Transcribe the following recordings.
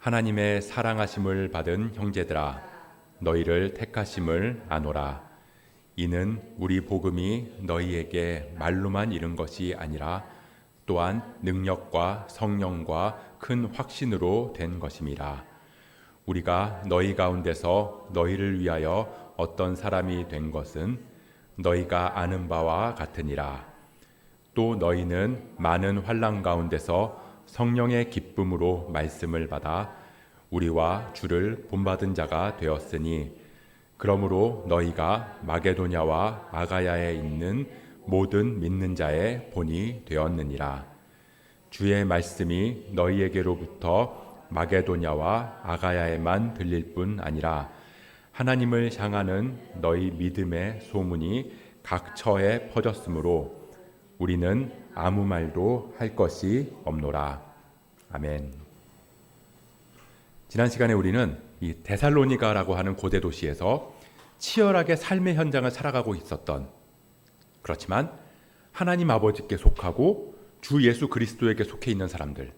하나님의 사랑하심을 받은 형제들아, 너희를 택하심을 아노라. 이는 우리 복음이 너희에게 말로만 이른 것이 아니라 또한 능력과 성령과 큰 확신으로 된 것임이라. 우리가 너희 가운데서 너희를 위하여 어떤 사람이 된 것은 너희가 아는 바와 같으니라. 또 너희는 많은 환난 가운데서 성령의 기쁨으로 말씀을 받아 우리와 주를 본받은 자가 되었으니, 그러므로 너희가 마게도냐와 아가야에 있는 모든 믿는 자의 본이 되었느니라. 주의 말씀이 너희에게로부터 마게도냐와 아가야에만 들릴 뿐 아니라 하나님을 향하는 너희 믿음의 소문이 각 처에 퍼졌으므로 우리는 아무 말도 할 것이 없노라. 아멘. 지난 시간에 우리는 이 데살로니가라고 하는 고대 도시에서 치열하게 삶의 현장을 살아가고 있었던, 그렇지만 하나님 아버지께 속하고 주 예수 그리스도에게 속해 있는 사람들,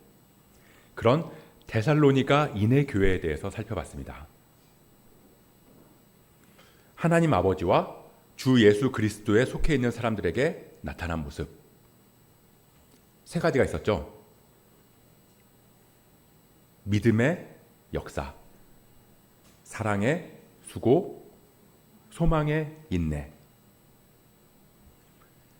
그런 데살로니가 인해 교회에 대해서 살펴봤습니다. 하나님 아버지와 주 예수 그리스도에 속해 있는 사람들에게 나타난 모습, 세 가지가 있었죠. 믿음의 역사, 사랑의 수고, 소망의 인내.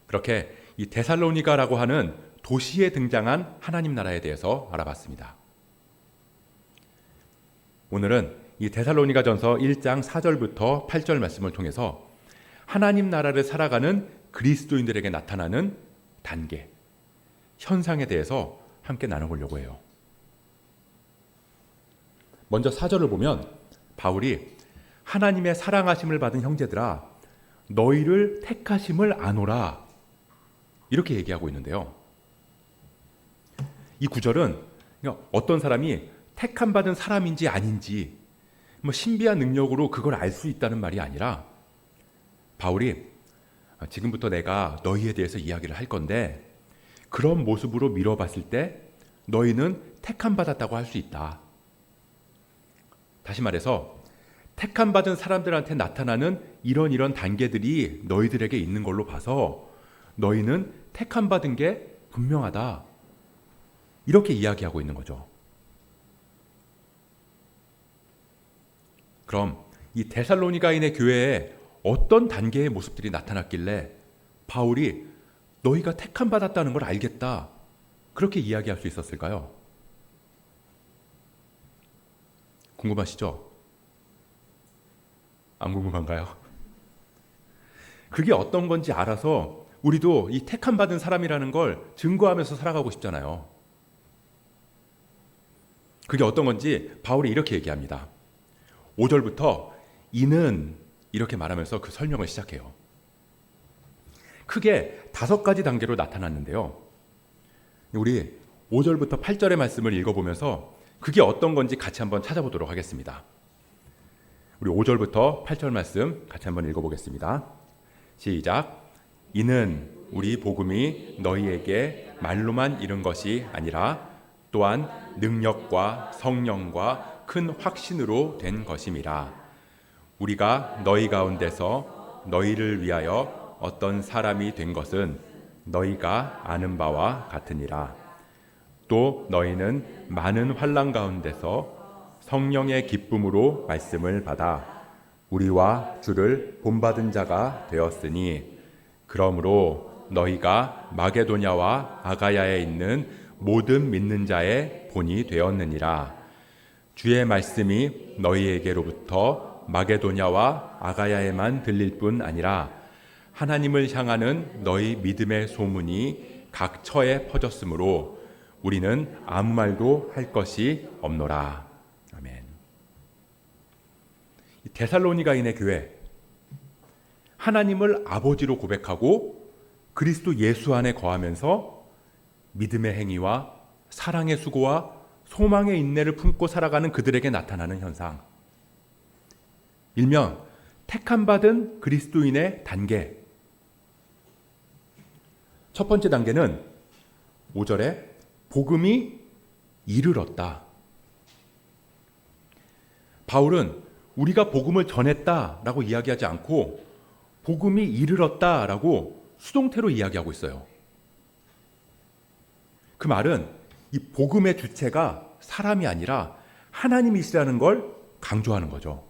그렇게 이 데살로니가라고 하는 도시에 등장한 하나님 나라에 대해서 알아봤습니다. 오늘은 이 데살로니가전서 1장 4절부터 8절 말씀을 통해서 하나님 나라를 살아가는 그리스도인들에게 나타나는 단계, 현상에 대해서 함께 나눠보려고 해요. 먼저 4절을 보면 바울이 하나님의 사랑하심을 받은 형제들아, 너희를 택하심을 아노라, 이렇게 얘기하고 있는데요. 이 구절은 어떤 사람이 택함 받은 사람인지 아닌지 신비한 능력으로 그걸 알 수 있다는 말이 아니라, 바울이 지금부터 내가 너희에 대해서 이야기를 할 건데 그런 모습으로 미뤄봤을 때 너희는 택함 받았다고 할 수 있다. 다시 말해서 택함 받은 사람들한테 나타나는 이런 단계들이 너희들에게 있는 걸로 봐서 너희는 택함 받은 게 분명하다, 이렇게 이야기하고 있는 거죠. 그럼 이 데살로니가인의 교회에 어떤 단계의 모습들이 나타났길래 바울이 너희가 택함 받았다는 걸 알겠다, 그렇게 이야기할 수 있었을까요? 궁금하시죠? 안 궁금한가요? 그게 어떤 건지 알아서 우리도 이 택함 받은 사람이라는 걸 증거하면서 살아가고 싶잖아요. 그게 어떤 건지 바울이 이렇게 얘기합니다. 5절부터 이는 이렇게 말하면서 그 설명을 시작해요. 크게 5가지 단계로 나타났는데요. 우리 5절부터 8절의 말씀을 읽어보면서 그게 어떤 건지 같이 한번 찾아보도록 하겠습니다. 우리 5절부터 8절 말씀 같이 한번 읽어보겠습니다. 시작. 이는 우리 복음이 너희에게 말로만 이른 것이 아니라 또한 능력과 성령과 큰 확신으로 된 것임이라. 우리가 너희 가운데서 너희를 위하여 어떤 사람이 된 것은 너희가 아는 바와 같으니라. 또 너희는 많은 환난 가운데서 성령의 기쁨으로 말씀을 받아 우리와 주를 본받은 자가 되었으니, 그러므로 너희가 마게도냐와 아가야에 있는 모든 믿는 자의 본이 되었느니라. 주의 말씀이 너희에게로부터 마게도냐와 아가야에만 들릴 뿐 아니라 하나님을 향하는 너희 믿음의 소문이 각 처에 퍼졌으므로 우리는 아무 말도 할 것이 없노라. 아멘. 데살로니가인의 교회, 하나님을 아버지로 고백하고 그리스도 예수 안에 거하면서 믿음의 행위와 사랑의 수고와 소망의 인내를 품고 살아가는 그들에게 나타나는 현상, 일명 택함받은 그리스도인의 단계. 첫 번째 단계는 5절에 복음이 이르렀다. 바울은 우리가 복음을 전했다라고 이야기하지 않고 복음이 이르렀다라고 수동태로 이야기하고 있어요. 그 말은 이 복음의 주체가 사람이 아니라 하나님이시라는 걸 강조하는 거죠.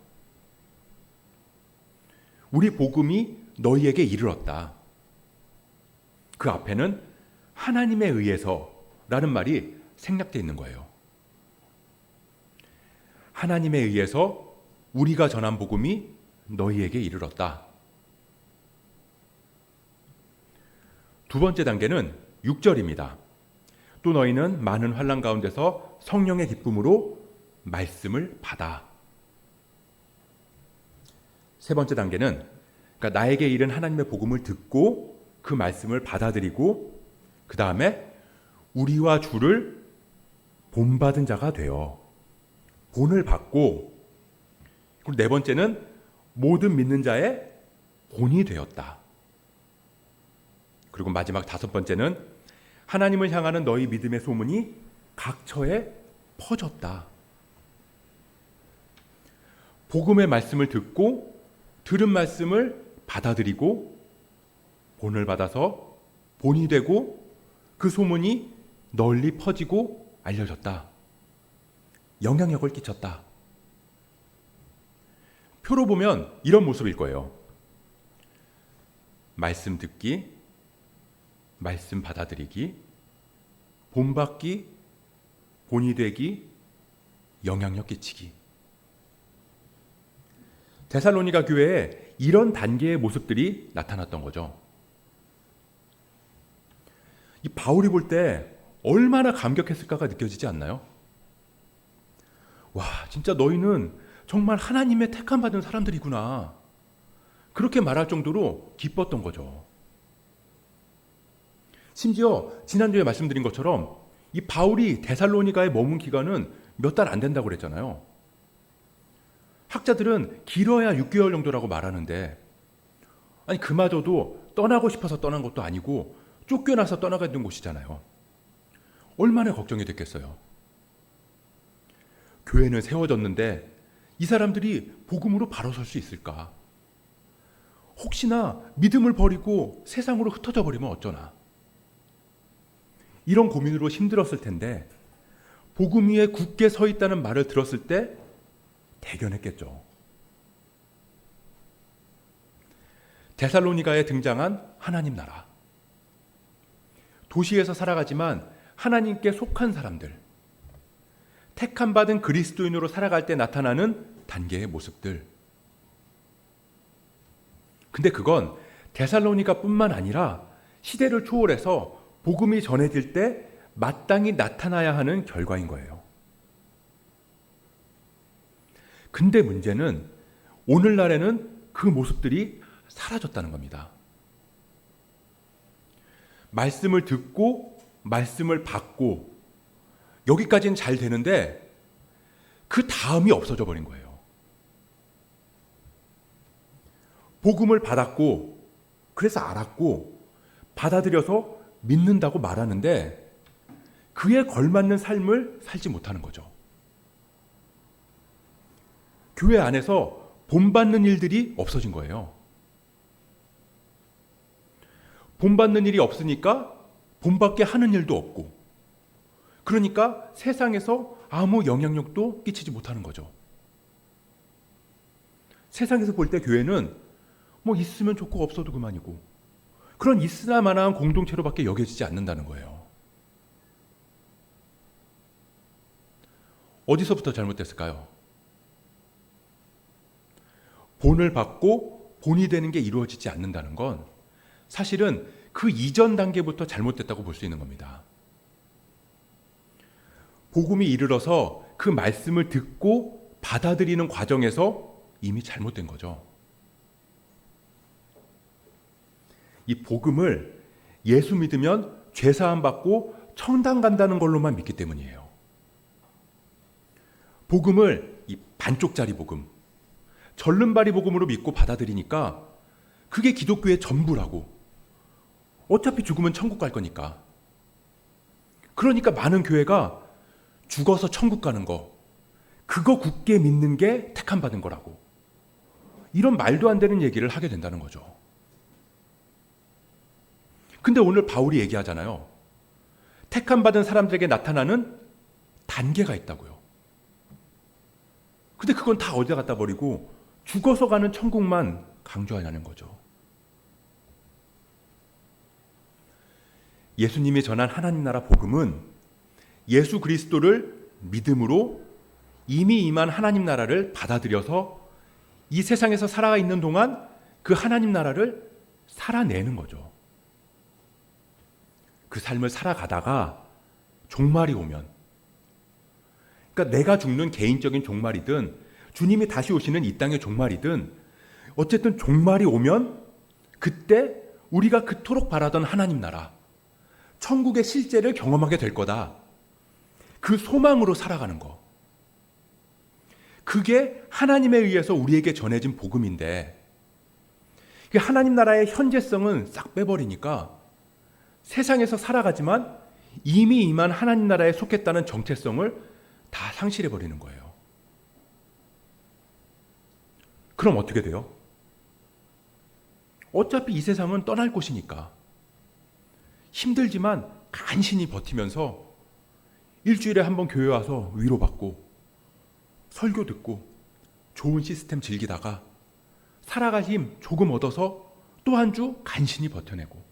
우리 복음이 너희에게 이르렀다. 그 앞에는 하나님에 의해서라는 말이 생략되어 있는 거예요. 하나님에 의해서 우리가 전한 복음이 너희에게 이르렀다. 두 번째 단계는 6절입니다. 또 너희는 많은 환난 가운데서 성령의 기쁨으로 말씀을 받아. 세 번째 단계는 그러니까 나에게 이른 하나님의 복음을 듣고 그 말씀을 받아들이고 그 다음에 우리와 주를 본받은 자가 되어 본을 받고, 그리고 네 번째는 모든 믿는 자의 본이 되었다. 그리고 마지막 다섯 번째는 하나님을 향하는 너희 믿음의 소문이 각처에 퍼졌다. 복음의 말씀을 듣고 들은 말씀을 받아들이고 본을 받아서 본이 되고 그 소문이 널리 퍼지고 알려졌다. 영향력을 끼쳤다. 표로 보면 이런 모습일 거예요. 말씀 듣기, 말씀 받아들이기, 본받기, 본이 되기, 영향력 끼치기. 데살로니가 교회에 이런 단계의 모습들이 나타났던 거죠. 이 바울이 볼 때 얼마나 감격했을까가 느껴지지 않나요? 와, 진짜 너희는 정말 하나님의 택함 받은 사람들이구나. 그렇게 말할 정도로 기뻤던 거죠. 심지어 지난주에 말씀드린 것처럼 이 바울이 데살로니가에 머문 기간은 몇 달 안 된다고 그랬잖아요. 학자들은 길어야 6개월 정도라고 말하는데, 아니 그마저도 떠나고 싶어서 떠난 것도 아니고 쫓겨나서 떠나가 된 곳이잖아요. 얼마나 걱정이 됐겠어요. 교회는 세워졌는데 이 사람들이 복음으로 바로 설 수 있을까? 혹시나 믿음을 버리고 세상으로 흩어져 버리면 어쩌나? 이런 고민으로 힘들었을 텐데 복음 위에 굳게 서 있다는 말을 들었을 때 대견했겠죠. 데살로니가에 등장한 하나님 나라. 도시에서 살아가지만 하나님께 속한 사람들. 택함 받은 그리스도인으로 살아갈 때 나타나는 단계의 모습들. 근데 그건 데살로니가뿐만 아니라 시대를 초월해서 복음이 전해질 때 마땅히 나타나야 하는 결과인 거예요. 근데 문제는 오늘날에는 그 모습들이 사라졌다는 겁니다. 말씀을 듣고 말씀을 받고 여기까지는 잘 되는데 그 다음이 없어져 버린 거예요. 복음을 받았고 그래서 알았고 받아들여서 믿는다고 말하는데 그에 걸맞는 삶을 살지 못하는 거죠. 교회 안에서 본받는 일들이 없어진 거예요. 본받는 일이 없으니까 본받게 하는 일도 없고, 그러니까 세상에서 아무 영향력도 끼치지 못하는 거죠. 세상에서 볼 때 교회는 뭐 있으면 좋고 없어도 그만이고 그런 있으나 마나한 공동체로밖에 여겨지지 않는다는 거예요. 어디서부터 잘못됐을까요? 본을 받고 본이 되는 게 이루어지지 않는다는 건 사실은 그 이전 단계부터 잘못됐다고 볼 수 있는 겁니다. 복음이 이르러서 그 말씀을 듣고 받아들이는 과정에서 이미 잘못된 거죠. 이 복음을 예수 믿으면 죄사함 받고 천당 간다는 걸로만 믿기 때문이에요. 복음을 이 반쪽짜리 복음, 절름발이 복음으로 믿고 받아들이니까 그게 기독교의 전부라고. 어차피 죽으면 천국 갈 거니까. 그러니까 많은 교회가 죽어서 천국 가는 거, 그거 굳게 믿는 게 택함 받은 거라고. 이런 말도 안 되는 얘기를 하게 된다는 거죠. 근데 오늘 바울이 얘기하잖아요. 택함 받은 사람들에게 나타나는 단계가 있다고요. 근데 그건 다 어디다 갖다 버리고 죽어서 가는 천국만 강조하냐는 거죠. 예수님이 전한 하나님 나라 복음은 예수 그리스도를 믿음으로 이미 임한 하나님 나라를 받아들여서 이 세상에서 살아 있는 동안 그 하나님 나라를 살아내는 거죠. 그 삶을 살아가다가 종말이 오면, 그러니까 내가 죽는 개인적인 종말이든 주님이 다시 오시는 이 땅의 종말이든 어쨌든 종말이 오면 그때 우리가 그토록 바라던 하나님 나라, 천국의 실제를 경험하게 될 거다. 그 소망으로 살아가는 거. 그게 하나님에 의해서 우리에게 전해진 복음인데 하나님 나라의 현재성은 싹 빼버리니까 세상에서 살아가지만 이미 임한 하나님 나라에 속했다는 정체성을 다 상실해버리는 거예요. 그럼 어떻게 돼요? 어차피 이 세상은 떠날 곳이니까 힘들지만 간신히 버티면서 일주일에 한 번 교회 와서 위로받고 설교 듣고 좋은 시스템 즐기다가 살아갈 힘 조금 얻어서 또 한 주 간신히 버텨내고,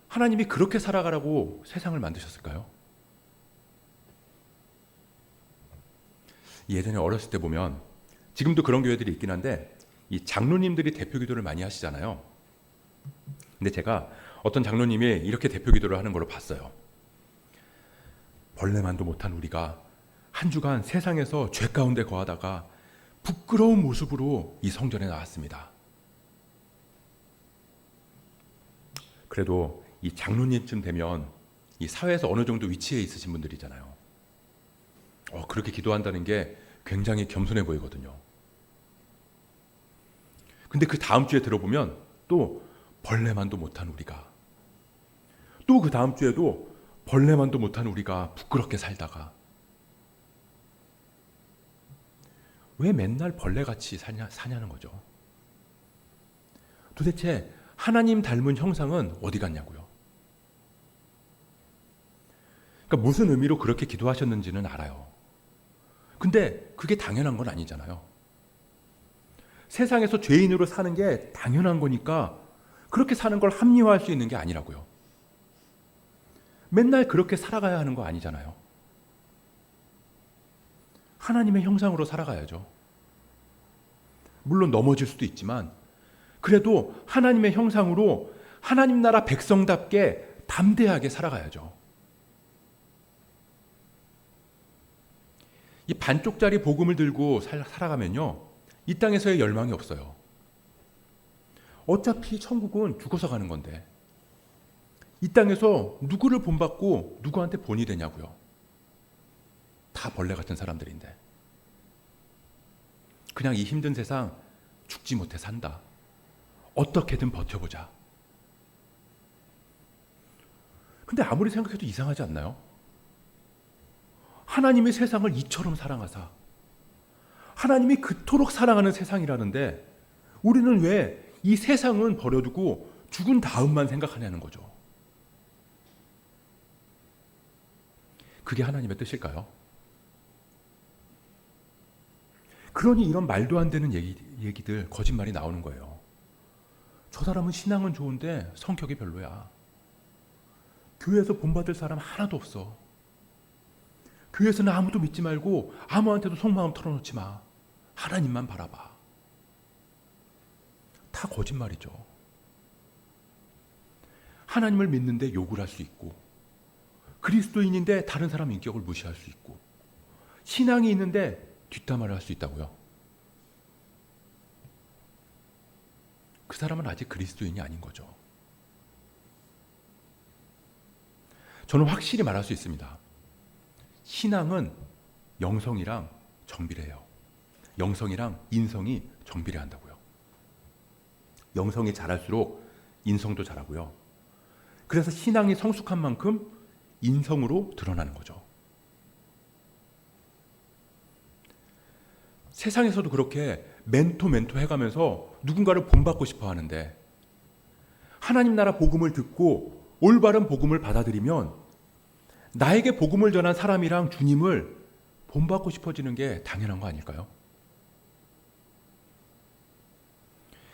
하나님이 그렇게 살아가라고 세상을 만드셨을까요? 예전에 어렸을 때 보면, 지금도 그런 교회들이 있긴 한데 이 장로님들이 대표 기도를 많이 하시잖아요. 근데 제가 어떤 장로님이 이렇게 대표 기도를 하는 걸 봤어요. 벌레만도 못한 우리가 한 주간 세상에서 죄 가운데 거하다가 부끄러운 모습으로 이 성전에 나왔습니다. 그래도 이 장로님쯤 되면 이 사회에서 어느 정도 위치에 있으신 분들이잖아요. 그렇게 기도한다는 게 굉장히 겸손해 보이거든요. 근데 그 다음 주에 들어보면 또 벌레만도 못한 우리가, 또 그 다음 주에도 벌레만도 못한 우리가 부끄럽게 살다가, 왜 맨날 벌레같이 사냐는 거죠. 도대체 하나님 닮은 형상은 어디 갔냐고요. 그러니까 무슨 의미로 그렇게 기도하셨는지는 알아요. 근데 그게 당연한 건 아니잖아요. 세상에서 죄인으로 사는 게 당연한 거니까 그렇게 사는 걸 합리화할 수 있는 게 아니라고요. 맨날 그렇게 살아가야 하는 거 아니잖아요. 하나님의 형상으로 살아가야죠. 물론 넘어질 수도 있지만 그래도 하나님의 형상으로 하나님 나라 백성답게 담대하게 살아가야죠. 이 반쪽짜리 복음을 들고 살아가면요, 이 땅에서의 열망이 없어요. 어차피 천국은 죽어서 가는 건데 이 땅에서 누구를 본받고 누구한테 본이 되냐고요. 다 벌레 같은 사람들인데 그냥 이 힘든 세상 죽지 못해 산다. 어떻게든 버텨보자. 근데 아무리 생각해도 이상하지 않나요? 하나님이 세상을 이처럼 사랑하사, 하나님이 그토록 사랑하는 세상이라는데 우리는 왜 이 세상은 버려두고 죽은 다음만 생각하냐는 거죠. 그게 하나님의 뜻일까요? 그러니 이런 말도 안 되는 얘기들, 거짓말이 나오는 거예요. 저 사람은 신앙은 좋은데 성격이 별로야. 교회에서 본받을 사람 하나도 없어. 교회에서는 아무도 믿지 말고 아무한테도 속마음 털어놓지 마. 하나님만 바라봐. 다 거짓말이죠. 하나님을 믿는데 욕을 할 수 있고, 그리스도인인데 다른 사람 인격을 무시할 수 있고, 신앙이 있는데 뒷담화를 할 수 있다고요. 그 사람은 아직 그리스도인이 아닌 거죠. 저는 확실히 말할 수 있습니다. 신앙은 영성이랑 정비례해요. 영성이랑 인성이 정비례한다고요. 영성이 자랄수록 인성도 자라고요. 그래서 신앙이 성숙한 만큼 인성으로 드러나는 거죠. 세상에서도 그렇게 멘토 해가면서 누군가를 본받고 싶어 하는데, 하나님 나라 복음을 듣고 올바른 복음을 받아들이면 나에게 복음을 전한 사람이랑 주님을 본받고 싶어지는 게 당연한 거 아닐까요?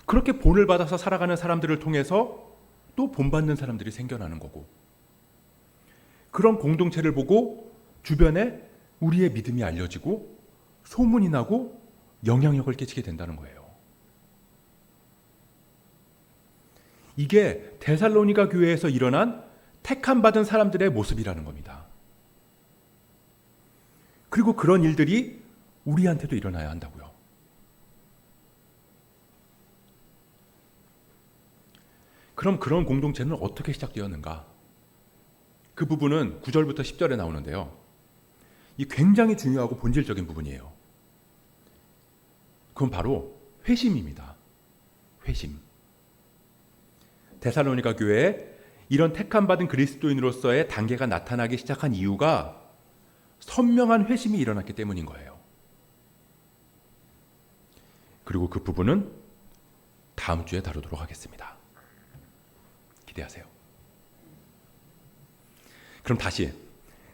그렇게 본을 받아서 살아가는 사람들을 통해서 또 본받는 사람들이 생겨나는 거고, 그런 공동체를 보고 주변에 우리의 믿음이 알려지고 소문이 나고 영향력을 끼치게 된다는 거예요. 이게 데살로니가 교회에서 일어난 택함 받은 사람들의 모습이라는 겁니다. 그리고 그런 일들이 우리한테도 일어나야 한다고요. 그럼 그런 공동체는 어떻게 시작되었는가? 그 부분은 9절부터 10절에 나오는데요. 이 굉장히 중요하고 본질적인 부분이에요. 그건 바로 회심입니다. 회심. 데살로니가 교회에 이런 택함받은 그리스도인으로서의 단계가 나타나기 시작한 이유가 선명한 회심이 일어났기 때문인 거예요. 그리고 그 부분은 다음 주에 다루도록 하겠습니다. 기대하세요. 그럼 다시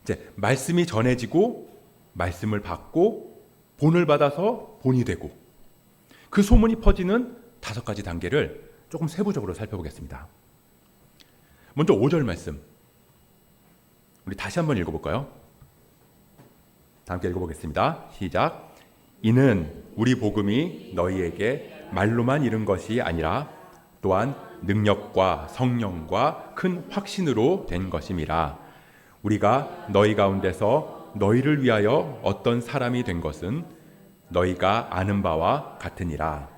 이제 말씀이 전해지고 말씀을 받고 본을 받아서 본이 되고 그 소문이 퍼지는 5가지 단계를 조금 세부적으로 살펴보겠습니다. 먼저 5절 말씀 우리 다시 한번 읽어볼까요? 다 함께 읽어보겠습니다. 시작. 이는 우리 복음이 너희에게 말로만 이른 것이 아니라 또한 능력과 성령과 큰 확신으로 된 것임이라. 우리가 너희 가운데서 너희를 위하여 어떤 사람이 된 것은 너희가 아는 바와 같으니라.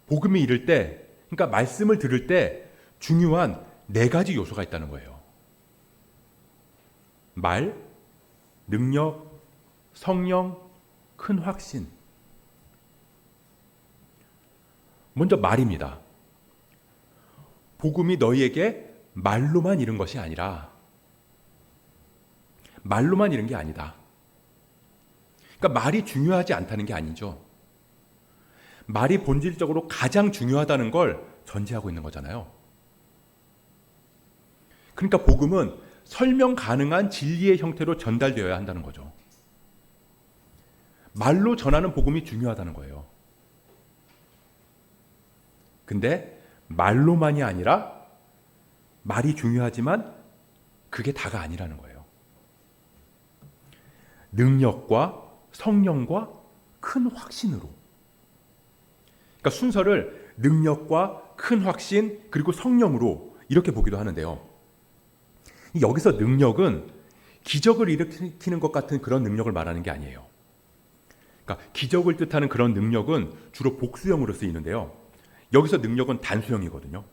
복음이 이를 때, 그러니까 말씀을 들을 때 중요한 4가지 요소가 있다는 거예요. 말, 능력, 성령, 큰 확신. 먼저 말입니다. 복음이 너희에게 말로만 이른 것이 아니라, 말로만 이른 게 아니다. 그러니까 말이 중요하지 않다는 게 아니죠. 말이 본질적으로 가장 중요하다는 걸 전제하고 있는 거잖아요. 그러니까 복음은 설명 가능한 진리의 형태로 전달되어야 한다는 거죠. 말로 전하는 복음이 중요하다는 거예요. 근데 말로만이 아니라 말이 중요하지만 그게 다가 아니라는 거예요. 능력과 성령과 큰 확신으로. 그러니까 순서를 능력과 큰 확신 그리고 성령으로 이렇게 보기도 하는데요. 여기서 능력은 기적을 일으키는 것 같은 그런 능력을 말하는 게 아니에요. 그러니까 기적을 뜻하는 그런 능력은 주로 복수형으로 쓰이는데요. 여기서 능력은 단수형이거든요.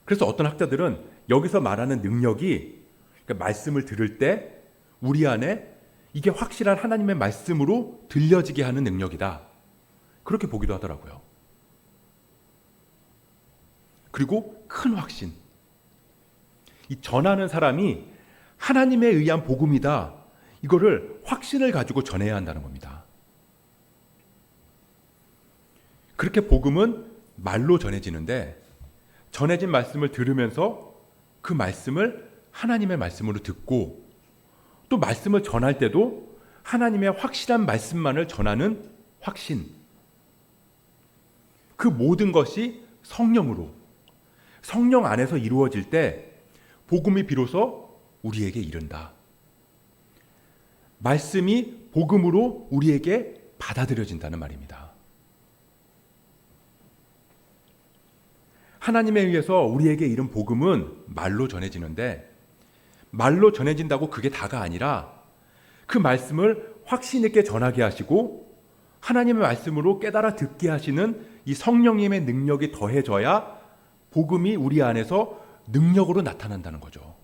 그래서 어떤 학자들은 여기서 말하는 능력이 그러니까 말씀을 들을 때 우리 안에 이게 확실한 하나님의 말씀으로 들려지게 하는 능력이다. 그렇게 보기도 하더라고요. 그리고 큰 확신. 이 전하는 사람이 하나님에 의한 복음이다. 이거를 확신을 가지고 전해야 한다는 겁니다. 그렇게 복음은 말로 전해지는데 전해진 말씀을 들으면서 그 말씀을 하나님의 말씀으로 듣고 또 말씀을 전할 때도 하나님의 확실한 말씀만을 전하는 확신. 그 모든 것이 성령으로, 성령 안에서 이루어질 때 복음이 비로소 우리에게 이른다. 말씀이 복음으로 우리에게 받아들여진다는 말입니다. 하나님에 의해서 우리에게 이른 복음은 말로 전해지는데 말로 전해진다고 그게 다가 아니라 그 말씀을 확신 있게 전하게 하시고 하나님의 말씀으로 깨달아 듣게 하시는 이 성령님의 능력이 더해져야 복음이 우리 안에서 능력으로 나타난다는 거죠.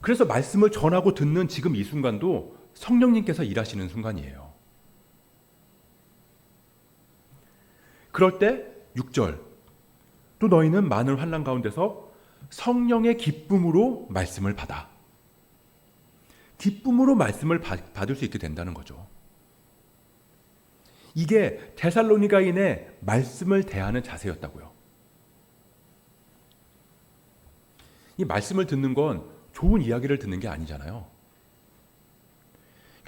그래서 말씀을 전하고 듣는 지금 이 순간도 성령님께서 일하시는 순간이에요. 그럴 때 6절 또 너희는 많은 환난 가운데서 성령의 기쁨으로 말씀을 받아. 기쁨으로 말씀을 받을 수 있게 된다는 거죠. 이게 데살로니가인의 말씀을 대하는 자세였다고요. 이 말씀을 듣는 건 좋은 이야기를 듣는 게 아니잖아요.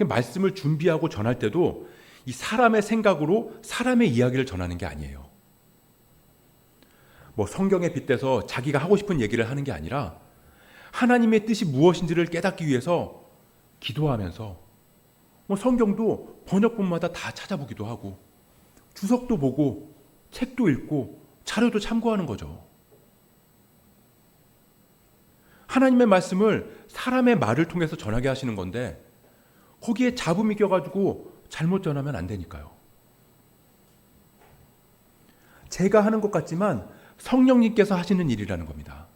말씀을 준비하고 전할 때도 이 사람의 생각으로 사람의 이야기를 전하는 게 아니에요. 뭐 성경에 빗대서 자기가 하고 싶은 얘기를 하는 게 아니라 하나님의 뜻이 무엇인지를 깨닫기 위해서 기도하면서 뭐 성경도 번역본마다 다 찾아보기도 하고 주석도 보고 책도 읽고 자료도 참고하는 거죠. 하나님의 말씀을 사람의 말을 통해서 전하게 하시는 건데 거기에 잡음이 껴가지고 잘못 전하면 안 되니까요. 제가 하는 것 같지만 성령님께서 하시는 일이라는 겁니다.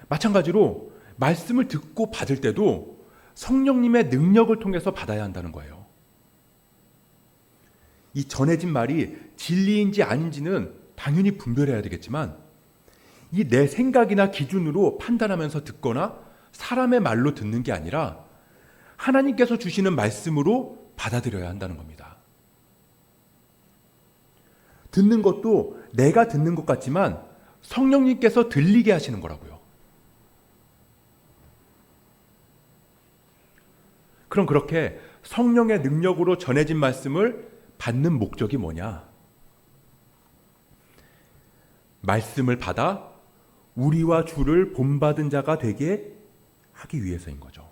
마찬가지로 말씀을 듣고 받을 때도 성령님의 능력을 통해서 받아야 한다는 거예요. 이 전해진 말이 진리인지 아닌지는 당연히 분별해야 되겠지만 이 내 생각이나 기준으로 판단하면서 듣거나 사람의 말로 듣는 게 아니라 하나님께서 주시는 말씀으로 받아들여야 한다는 겁니다. 듣는 것도 내가 듣는 것 같지만 성령님께서 들리게 하시는 거라고요. 그럼 그렇게 성령의 능력으로 전해진 말씀을 받는 목적이 뭐냐? 말씀을 받아 우리와 주를 본받은 자가 되게 하기 위해서인 거죠.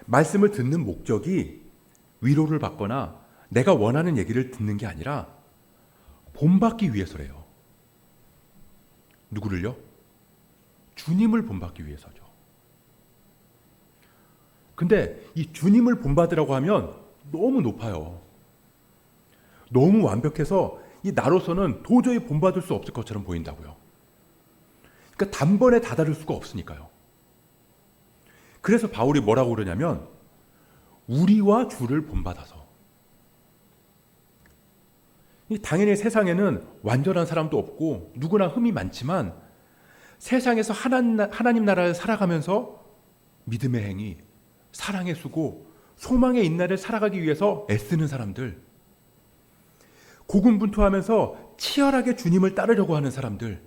말씀을 듣는 목적이 위로를 받거나 내가 원하는 얘기를 듣는 게 아니라 본받기 위해서래요. 누구를요? 주님을 본받기 위해서죠. 근데 이 주님을 본받으라고 하면 너무 높아요. 너무 완벽해서 이 나로서는 도저히 본받을 수 없을 것처럼 보인다고요. 그러니까 단번에 다다를 수가 없으니까요. 그래서 바울이 뭐라고 그러냐면 우리와 주를 본받아서. 당연히 세상에는 완전한 사람도 없고 누구나 흠이 많지만 세상에서 하나님 나라를 살아가면서 믿음의 행위, 사랑의 수고, 소망의 인내를 살아가기 위해서 애쓰는 사람들, 고군분투하면서 치열하게 주님을 따르려고 하는 사람들,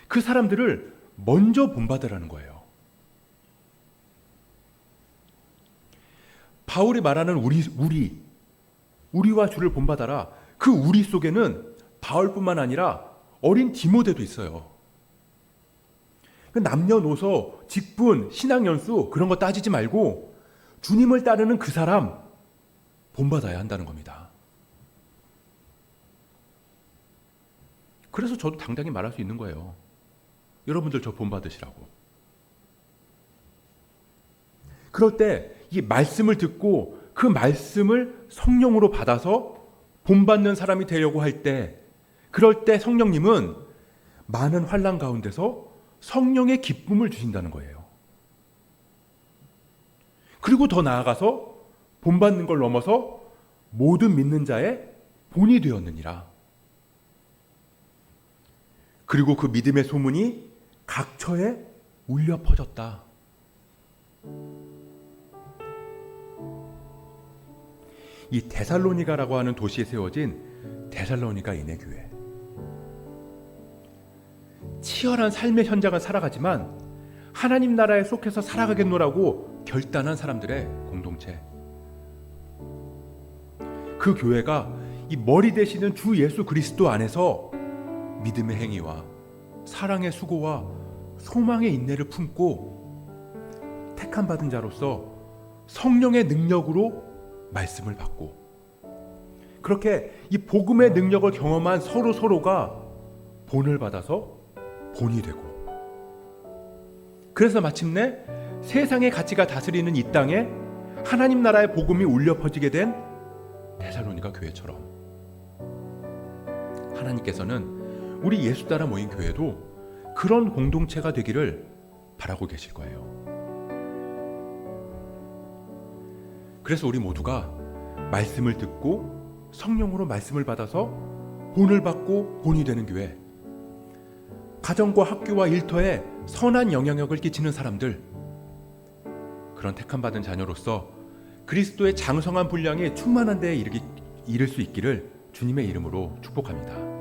그 사람들을 먼저 본받으라는 거예요. 바울이 말하는 우리와 주를 본받아라. 그 우리 속에는 바울뿐만 아니라 어린 디모데도 있어요. 남녀노소, 직분, 신앙연수 그런 거 따지지 말고 주님을 따르는 그 사람 본받아야 한다는 겁니다. 그래서 저도 당당히 말할 수 있는 거예요. 여러분들 저 본받으시라고. 그럴 때 이 말씀을 듣고 그 말씀을 성령으로 받아서 본받는 사람이 되려고 할 때, 그럴 때 성령님은 많은 환난 가운데서 성령의 기쁨을 주신다는 거예요. 그리고 더 나아가서 본받는 걸 넘어서 모든 믿는 자의 본이 되었느니라. 그리고 그 믿음의 소문이 각처에 울려 퍼졌다. 이 데살로니가라고 하는 도시에 세워진 데살로니가인의 교회. 치열한 삶의 현장을 살아가지만 하나님 나라에 속해서 살아가겠노라고 결단한 사람들의 공동체. 그 교회가 이 머리 되시는 주 예수 그리스도 안에서 믿음의 행위와 사랑의 수고와 소망의 인내를 품고 택함 받은 자로서 성령의 능력으로 말씀을 받고, 그렇게 이 복음의 능력을 경험한 서로가 본을 받아서 본이 되고, 그래서 마침내 세상의 가치가 다스리는 이 땅에 하나님 나라의 복음이 울려 퍼지게 된 데살로니가 교회처럼 하나님께서는 우리 예수 따라 모인 교회도 그런 공동체가 되기를 바라고 계실 거예요. 그래서 우리 모두가 말씀을 듣고 성령으로 말씀을 받아서 본을 받고 본이 되는 교회, 가정과 학교와 일터에 선한 영향력을 끼치는 사람들, 그런 택함받은 자녀로서 그리스도의 장성한 분량에 충만한 데에 이를 수 있기를 주님의 이름으로 축복합니다.